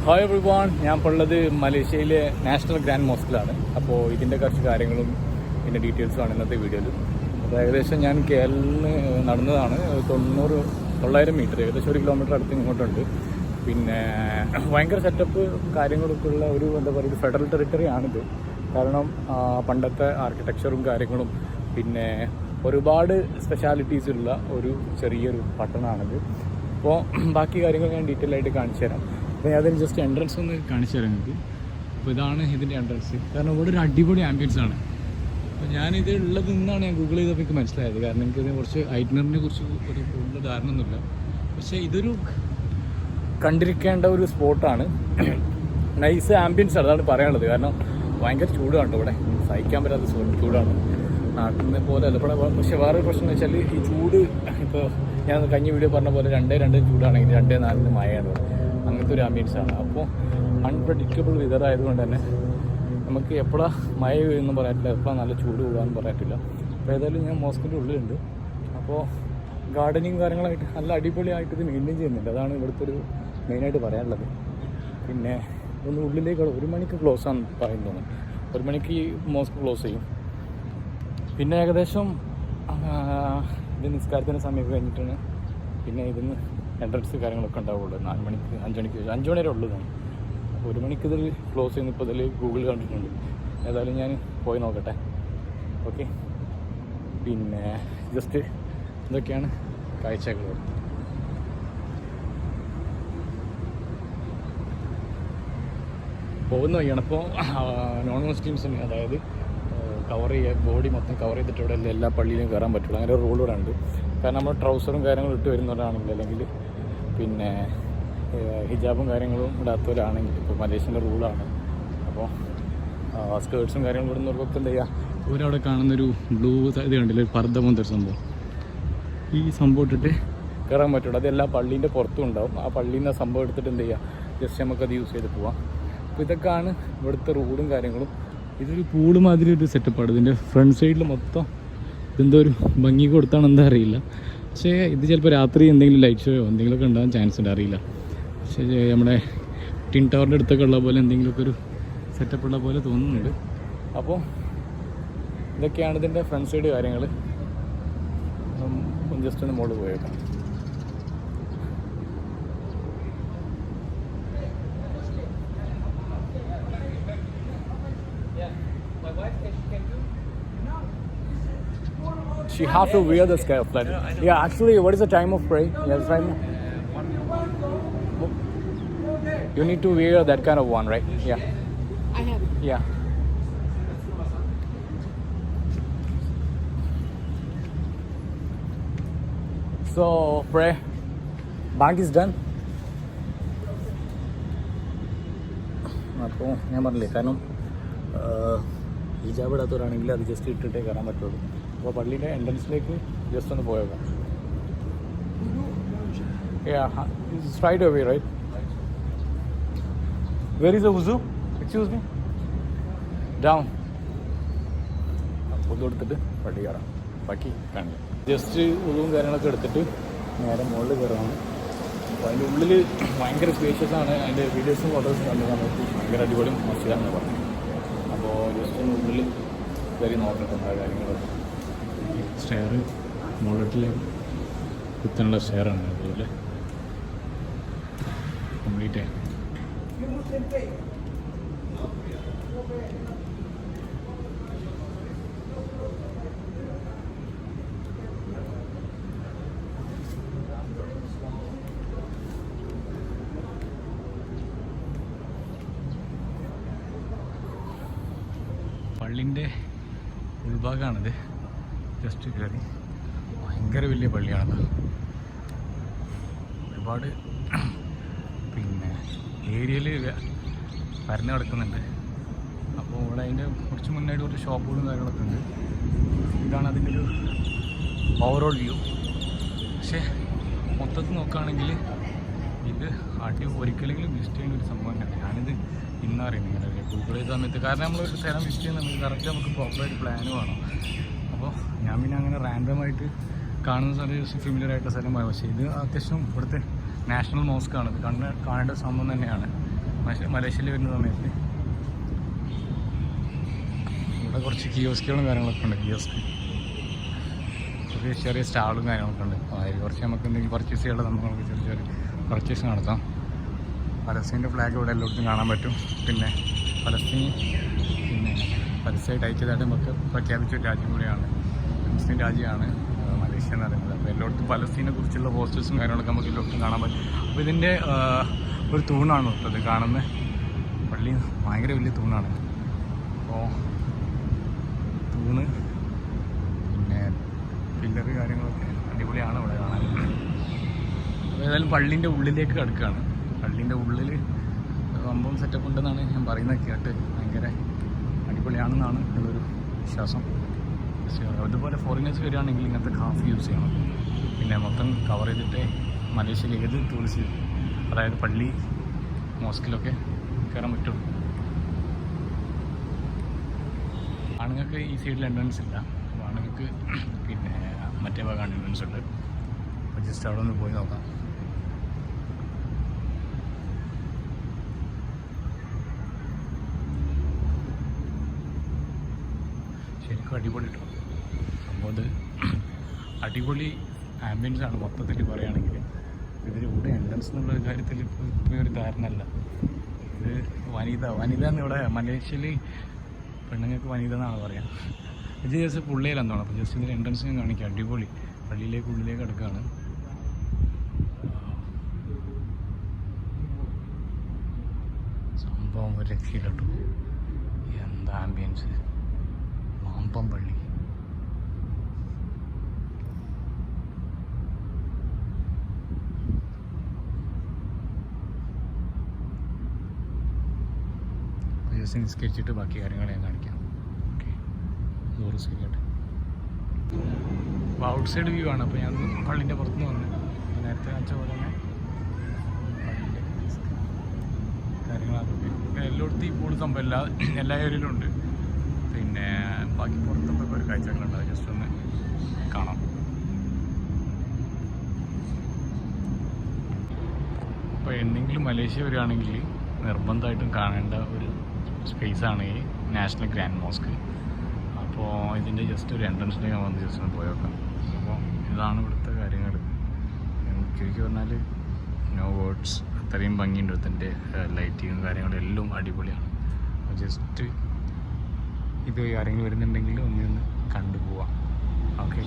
Hi everyone, ഞാൻ ഇപ്പോൾ ഉള്ളത് മലേഷ്യയിലെ നാഷണൽ ഗ്രാൻഡ് മോസ്കിലാണ്. അപ്പോൾ ഇതിൻ്റെ കുറച്ച് കാര്യങ്ങളും പിന്നെ ഡീറ്റെയിൽസുമാണ് ഇന്നത്തെ വീഡിയോയിൽ. അപ്പോൾ ഏകദേശം ഞാൻ കേരളത്തിൽ നിന്ന് നടന്നതാണ് 900 മീറ്റർ, ഏകദേശം 1 കിലോമീറ്റർ അടുത്ത് ഇങ്ങോട്ടുണ്ട്. പിന്നെ ഭയങ്കര സെറ്റപ്പ് കാര്യങ്ങളൊക്കെ ഉള്ള ഒരു എന്താ പറയുക ഒരു ഫെഡറൽ ടെറിട്ടറി ആണിത്. കാരണം പണ്ടത്തെ ആർക്കിടെക്ചറും കാര്യങ്ങളും പിന്നെ ഒരുപാട് സ്പെഷ്യാലിറ്റീസ് ഉള്ള ഒരു ചെറിയൊരു പട്ടണമാണിത്. അപ്പോൾ ബാക്കി കാര്യങ്ങൾ ഞാൻ ഡീറ്റെയിൽ ആയിട്ട് കാണിച്ചു തരാം. അപ്പോൾ ഞാൻ അതിന് ജസ്റ്റ് എൻട്രൻസ് ഒന്ന് കാണിച്ചു തരാം നിങ്ങൾക്ക്. അപ്പോൾ ഇതാണ് ഇതിൻ്റെ എൻട്രൻസ്. കാരണം ഇവിടെ ഒരു അടിപൊളി ആംബിയൻസ് ആണ്. അപ്പോൾ ഞാനിത് ഉള്ളത് നിന്നാണ് ഞാൻ ഗൂഗിൾ ചെയ്തപ്പോൾ എനിക്ക് മനസ്സിലായത്. കാരണം എനിക്കിതിനെ കുറിച്ച് ഐറ്റ്നറിനെ കുറിച്ച് ഒരു കൂടുതൽ ധാരണയൊന്നുമില്ല. പക്ഷേ ഇതൊരു കണ്ടിരിക്കേണ്ട ഒരു സ്പോട്ടാണ്. നൈസ് ആംബിയൻസ് ആണ്, അതാണ് പറയാനുള്ളത്. കാരണം ഭയങ്കര ചൂടാണ് ഇവിടെ, സഹിക്കാൻ പറ്റാത്ത ചൂടാണ്. നാട്ടിൽ നിന്ന് പോലെ അല്ല ഇവിടെ. പക്ഷേ വേറൊരു പ്രശ്നം എന്ന് വെച്ചാൽ ഈ ചൂട് ഇപ്പോൾ ഞാൻ കഴിഞ്ഞ വീഡിയോ പറഞ്ഞ പോലെ 2 ചൂടാണെങ്കിൽ 2-4 മഴയാണ്. അങ്ങനത്തെ ഒരു ആംബിയൻസാണ്. അപ്പോൾ അൺപ്രഡിക്റ്റബിൾ വെതർ ആയതുകൊണ്ട് തന്നെ നമുക്ക് എപ്പോഴാണ് മഴ എന്ന് പറയാറ്റില്ല, എപ്പോഴാണ് നല്ല ചൂട് കൂടാന്ന് പറയാറ്റില്ല. അപ്പോൾ ഏതായാലും ഞാൻ മോസ്കിൻ്റെ ഉള്ളിലുണ്ട്. അപ്പോൾ ഗാർഡനിങ് കാര്യങ്ങളായിട്ട് നല്ല അടിപൊളിയായിട്ട് ഇത് മെയിൻറ്റെയിൻ ചെയ്യുന്നുണ്ട്. അതാണ് ഇവിടുത്തെ ഒരു മെയിനായിട്ട് പറയാനുള്ളത്. പിന്നെ ഒന്ന് ഉള്ളിലേക്ക് 1 മണിക്ക് ക്ലോസ് ആണെന്ന് പറയുന്നത്. 1 മണിക്ക് ഈ മോസ്ക് ക്ലോസ് ചെയ്യും. പിന്നെ ഏകദേശം ഇത് നിസ്കാരത്തിൻ്റെ സമയമൊക്കെ കഴിഞ്ഞിട്ടാണ് പിന്നെ ഇതിന് എൻട്രൻസ് കാര്യങ്ങളൊക്കെ ഉണ്ടാവുള്ളൂ. 4 മണിക്ക് 5 മണി വരെ ഉള്ളതാണ്. അപ്പോൾ 1 മണിക്ക് ഇതിൽ ക്ലോസ് ചെയ്യുന്ന ഇപ്പോൾ ഇതിൽ ഗൂഗിൾ കണ്ടിട്ടുണ്ട്. ഏതായാലും ഞാൻ പോയി നോക്കട്ടെ. ഓക്കെ, പിന്നെ ജസ്റ്റ് ഇതൊക്കെയാണ് കാഴ്ചകൾ. പോകുന്ന വഴിയാണ്. അപ്പോൾ നോൺ മുസ്ലിംസിന്, അതായത് കവർ ചെയ്യുക, ബോഡി മൊത്തം കവർ ചെയ്തിട്ട് ഇവിടെ എല്ലാ പള്ളിയിലും കയറാൻ പറ്റുള്ളൂ. അങ്ങനെ ഒരു റൂൾ ഇവിടെ ഉണ്ട്. കാരണം നമ്മൾ ട്രൗസറും കാര്യങ്ങളും ഇട്ട് വരുന്നവരാണെങ്കിൽ, അല്ലെങ്കിൽ പിന്നെ ഹിജാബും കാര്യങ്ങളും ഇടാത്തവരാണെങ്കിൽ, ഇപ്പോൾ മലേഷ്യൻ്റെ റൂളാണ്. അപ്പോൾ സ്കേർട്സും കാര്യങ്ങളും ഇടുന്നവർക്കൊക്കെ എന്താ ചെയ്യുക, ഇവരവിടെ കാണുന്നൊരു ബ്ലൂ ഇത് കണ്ടില്ല, ഒരു പർദ്ദ പോലത്തെ സംഭവം, ഈ സംഭവം ഇട്ടിട്ട് കയറാൻ പറ്റുള്ളൂ. അത് എല്ലാ പള്ളീൻ്റെ പുറത്തും ഉണ്ടാവും. ആ പള്ളിയിൽ നിന്ന് ആ സംഭവം എടുത്തിട്ട് എന്ത് ചെയ്യുക, ജസ്റ്റ് നമുക്കത് യൂസ് ചെയ്ത് പോവാം. അപ്പോൾ ഇതൊക്കെയാണ് ഇവിടുത്തെ റൂളും കാര്യങ്ങളും. ഇതൊരു പൂള് മാതിരി ഒരു സെറ്റപ്പാണ്. ഇതിൻ്റെ ഫ്രണ്ട് സൈഡിൽ മൊത്തം ഇതെന്തോ ഒരു ഭംഗി കൊടുത്താണ് എന്താ അറിയില്ല. പക്ഷേ ഇത് ചിലപ്പോൾ രാത്രി എന്തെങ്കിലും ലൈറ്റ് ഷോയോ എന്തെങ്കിലുമൊക്കെ ഉണ്ടാകാൻ ചാൻസ് ഉണ്ട്, അറിയില്ല. പക്ഷേ നമ്മുടെ ടിൻ ടവറിൻ്റെ അടുത്തൊക്കെ ഉള്ള പോലെ എന്തെങ്കിലുമൊക്കെ ഒരു സെറ്റപ്പുള്ള പോലെ തോന്നുന്നുണ്ട്. അപ്പോൾ ഇതൊക്കെയാണ് ഇതിൻ്റെ ഫ്രണ്ട് സൈഡ് കാര്യങ്ങൾ. ജസ്റ്റ് ഒന്ന് മുകളിൽ പോയേക്കാം. She have to wear the scarf. Like, yeah, actually, what is the time of prayer? Yeah, time. You need to wear that kind of one, right? Yeah. I have it. Yeah. So, pray. Bank is done. അപ്പോൾ ഞാൻ പറഞ്ഞില്ലേ, കാരണം ഹിജാബ് ഇടാത്തവരാണെങ്കിൽ അത് just ഇട്ടിട്ടേ കയറാൻ പറ്റുള്ളൂ. അപ്പോൾ പള്ളിയുടെ എൻട്രൻസിലേക്ക് just ഒന്ന് പോയേക്കാം. Yeah, it's straight away, right? Where is the wuzu? Excuse me? Down. അപ്പോൾ കൊടുത്തിട്ട് പള്ളി കയറാം. ബാക്കി കാണില്ല. ജസ്റ്റ് ഉളുവും കാര്യങ്ങളൊക്കെ എടുത്തിട്ട് നേരെ മുകളിൽ കയറാണ്. അപ്പോൾ അതിൻ്റെ ഉള്ളിൽ ഭയങ്കര സ്പേഷ്യസ് ആണ്. അതിൻ്റെ വീഡിയോസും ഫോട്ടോസും കണ്ട് നമുക്ക് ഭയങ്കര അടിപൊളി മസ്ജിദാണെന്ന് പറഞ്ഞു. അപ്പോൾ ജസ്റ്റ് ഒന്ന് ഉള്ളിൽ കയറി നോക്കട്ടെ കാര്യങ്ങളൊക്കെ. സ്റ്റെയർ മുകളിലേക്ക് കുത്താനുള്ള സ്റ്റെയറാണ്. അതുപോലെ കംപ്ലീറ്റ് പള്ളിൻ്റെ ഉൾഭാഗമാണിത്. ജസ്റ്റ് കയറി ഭയങ്കര വലിയ പള്ളിയാണത്. ഒരുപാട് പിന്നെ ഏരിയയിൽ പരന്ന് കിടക്കുന്നുണ്ട്. അപ്പോൾ ഇവിടെ അതിൻ്റെ കുറച്ച് മുന്നായിട്ട് കുറച്ച് ഷോപ്പുകളും കാര്യങ്ങളൊക്കെ ഉണ്ട്. ഇതാണ് അതിൻ്റെ ഒരു ഓവറോൾ വ്യൂ. പക്ഷേ മൊത്തത്തിൽ നോക്കുകയാണെങ്കിൽ ഇത് ഒരിക്കലെങ്കിലും വിസിറ്റ് ചെയ്യുന്ന ഒരു സംഭവം തന്നെയാണ്. ഞാനിത് ഇന്നറിയുന്നത് ഇങ്ങനെ ഗൂഗിൾ ചെയ്ത സമയത്ത്. കാരണം നമ്മളൊരു സ്ഥലം വിസിറ്റ് ചെയ്യുന്നുണ്ടെങ്കിൽ കറക്റ്റ് നമുക്ക് പ്രോപ്പറായിട്ട് പ്ലാന് വേണം. അപ്പോൾ ഞാൻ പിന്നെ അങ്ങനെ റാൻഡമായിട്ട് കാണുന്ന സ്ഥലം ഫെമിലിയർ ആയിട്ടുള്ള സ്ഥലമായി. പക്ഷേ ഇത് അത്യാവശ്യം ഇവിടുത്തെ നാഷണൽ മോസ്കാണ്. ഇത് കാണേണ്ട സംഭവം തന്നെയാണ്. മലേഷ്യയിൽ വരുന്ന സമയത്ത് ഇവിടെ കുറച്ച് കിയോസ്കുകളും കാര്യങ്ങളൊക്കെ ഉണ്ട്. കിയോസ്ക് ചെറിയ ചെറിയ സ്റ്റാളും കാര്യങ്ങളൊക്കെ ഉണ്ട്. അപ്പോൾ അതിൽ കുറച്ച് നമുക്ക് എന്തെങ്കിലും പർച്ചേസ് ചെയ്യാനുള്ള നമുക്ക് ചെറിയ ചെറിയ പർച്ചേസ് നടത്താം. പലസ്തീൻ്റെ ഫ്ലാഗ് ഇവിടെ എല്ലായിടത്തും കാണാൻ പറ്റും. പിന്നെ പലസ്തീൻ പിന്നെ പരസ്യമായിട്ട് അയച്ചതായിട്ട് നമുക്ക് പ്രഖ്യാപിച്ച ഒരു രാജ്യം കൂടിയാണ്, മുസ്ലിം രാജ്യമാണ് മലേഷ്യ എന്ന് പറയുന്നത്. അപ്പോൾ എല്ലായിടത്തും പലസ്തീനെ കുറിച്ചുള്ള പോസ്റ്റേഴ്സും കാര്യങ്ങളൊക്കെ നമുക്ക് എല്ലായിടത്തും കാണാൻ പറ്റും. അപ്പോൾ ഇതിൻ്റെ ഒരു തൂണാണ് അത് കാണുന്നത്. പള്ളി ഭയങ്കര വലിയ തൂണാണ്. അപ്പോൾ തൂണ് പിന്നെ പില്ലറ് കാര്യങ്ങളൊക്കെ അടിപൊളിയാണ് ഇവിടെ കാണാൻ. അപ്പോൾ ഏതായാലും പള്ളീൻ്റെ ഉള്ളിലേക്ക് കിടക്കുകയാണ്. പള്ളീൻ്റെ ഉള്ളിൽ സംഭവം സെറ്റപ്പ് ഉണ്ടെന്നാണ് ഞാൻ പറയുന്നത് കേട്ട്. ഭയങ്കര അടിപൊളിയാണെന്നാണ് ഉള്ളൊരു വിശ്വാസം. അതുപോലെ ഫോറിനേഴ്സ് വരികയാണെങ്കിൽ ഇങ്ങനത്തെ കാഫ് യൂസ് ചെയ്യണം. പിന്നെ മൊത്തം കവർ ചെയ്തിട്ട് മലേഷ്യയിൽ ഏത് ടൂറിസ്റ്റ് അതായത് പള്ളി മോസ്കിലൊക്കെ കയറാൻ പറ്റുള്ളൂ. ആണുങ്ങൾക്ക് ഈ സൈഡിൽ എൻട്രൻസ് ഇല്ല. ആണുങ്ങൾക്ക് പിന്നെ മറ്റേ ഭാഗമാണ് എൻട്രൻസ് ഉണ്ട്. അപ്പോൾ ജസ്റ്റ് അവിടെ ഒന്ന് പോയി നോക്കാം. ശരിക്കും അടിപൊളി കേട്ടോ സംഭവം. ഇത് അടിപൊളി ആംബിയൻസ് ആണ് മൊത്തത്തിൽ പറയുകയാണെങ്കിൽ. ഇതിലൂടെ എൻട്രൻസ് എന്നുള്ള കാര്യത്തിൽ ഇപ്പോൾ ഒരു ധാരണ അല്ല. ഇത് വനിത എന്നിവിടെ മലേഷ്യയിൽ പെണ്ണുങ്ങൾക്ക് വനിത എന്നാണ് പറയുക. ഇത് ജസ്റ്റ് പുള്ളിയിലെന്നാണ്. അപ്പോൾ ജസ്റ്റ് ഇതിൻ്റെ എൻട്രൻസ് ഞാൻ കാണിക്കാം. അടിപൊളി പള്ളിയിലേക്ക് ഉള്ളിലേക്ക് കിടക്കുകയാണ്. സംഭവം ഒരു രക്ഷയിലോട്ടു. എന്താ ആംബിയൻസ്. മാമ്പം പള്ളി ജസ്റ്റ് നിസ്കരിച്ചിട്ട് ബാക്കി കാര്യങ്ങൾ ഞാൻ കാണിക്കാം. ഓക്കെ, ടൂറിസ്റ്റ് അപ്പോൾ ഔട്ട് സൈഡ് വ്യൂ ആണ്. അപ്പോൾ ഞാൻ പള്ളിൻ്റെ പുറത്തുനിന്ന് വന്നു. നേരത്തെ കാണിച്ച പോലെ തന്നെ പള്ളിൻ്റെ കാര്യങ്ങളൊക്കെ എല്ലായിടത്തും ഈ കൂടുതൽ സംഭവം എല്ലാ ഏരിയയിലും ഉണ്ട്. പിന്നെ ബാക്കി പുറത്തൊക്കെ ഒരു കാഴ്ചകളുണ്ട്. അത് ജസ്റ്റ് ഒന്ന് കാണാം. അപ്പോൾ എന്തെങ്കിലും മലേഷ്യ വരികയാണെങ്കിൽ നിർബന്ധമായിട്ടും കാണേണ്ട ഒരു സ്പേസാണ് ഈ നാഷണൽ ഗ്രാൻഡ് മോസ്ക്. അപ്പോൾ ഇതിൻ്റെ ജസ്റ്റ് ഒരു എൻട്രൻസിലേക്ക് ഞാൻ വന്ന് ജസ്റ്റ് ഒന്ന് പോയി നോക്കാം. അപ്പോൾ ഇതാണ് ഇവിടുത്തെ കാര്യങ്ങൾ. ശരിക്കും പറഞ്ഞാൽ നോ വേർഡ്സ്. അത്രയും ഭംഗിയുണ്ട്. ഇതിൻ്റെ ലൈറ്റിങ്ങും കാര്യങ്ങളും എല്ലാം അടിപൊളിയാണ്. ജസ്റ്റ് ഇത് ആരെങ്കിലും വരുന്നുണ്ടെങ്കിൽ ഒന്ന് കണ്ടുപോവാം. ഓക്കെ.